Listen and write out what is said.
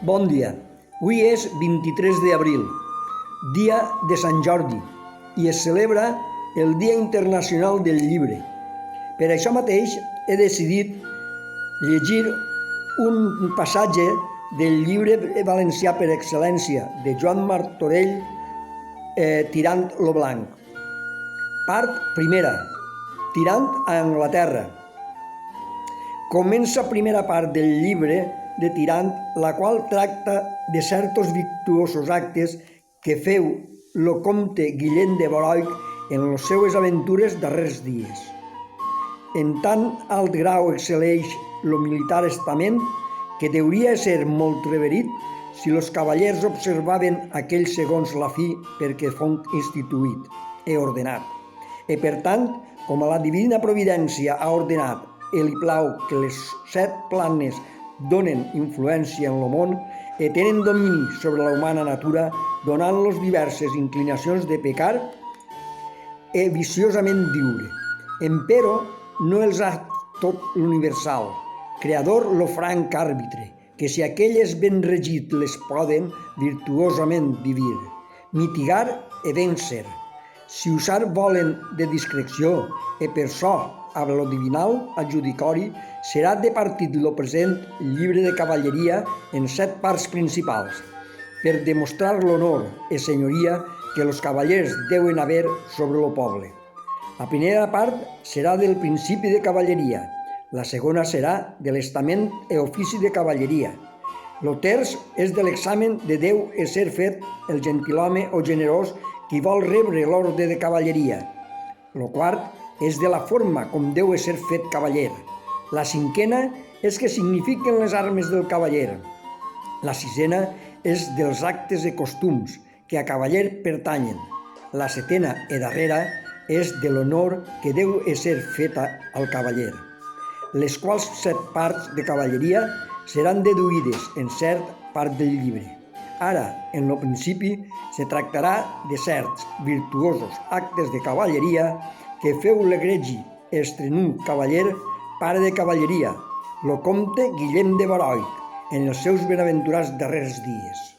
Bon dia. Avui és 23 d'abril, dia de Sant Jordi, i es celebra el Dia Internacional del Llibre. Per això mateix he decidit llegir un passatge del llibre valencià per excel·lència de Joan Martorell, Tirant lo Blanc. Part primera, Tirant a Anglaterra. Comença primera part del llibre de Tirant, la qual tracta de certs virtuosos actes que feu lo comte Guillem de Boronch en les seues aventures darrers dies. En tan alt grau excel·leix lo militar estament que deuria ser molt reverit si los cavallers observaven aquell segons la fi perquè font instituït e ordenat. E per tant, com a la divina providència ha ordenat i li plau que les 7 planes donen influència en lo món i tenen domini sobre la humana natura, donant-los diverses inclinacions de pecar i viciosament viure. Empero no els ha tot l'universal, creador lo franc àrbitre, que si aquelles ben regit les poden virtuosament vivir, mitigar i vèncer. Si usar volen de discreció i per so a lo divinal adjudicori, serà de partit lo present llibre de cavalleria en 7 parts principals, per demostrar l'honor i senyoria que los cavallers deuen haver sobre lo poble. La primera part serà del principi de cavalleria, la segona serà de l'estament i ofici de cavalleria. Lo terç és de l'examen de Déu i ser fet el gentilhome o generós qui vol rebre l'orde de cavalleria. Lo quart és de la forma com deu ser fet cavaller. La cinquena és què signifiquen les armes del cavaller. La sisena és dels actes i costums que a cavaller pertanyen. La setena i darrera és de l'honor que deu ser feta al cavaller. Les quals 7 parts de cavalleria seran deduïdes en cert part del llibre. Ara, en lo principi, se tractarà de certs virtuosos actes de cavalleria que feu l'egregi estrenut cavaller, pare de cavalleria, lo comte Guillem de Boronch, en els seus benaventurats darrers dies.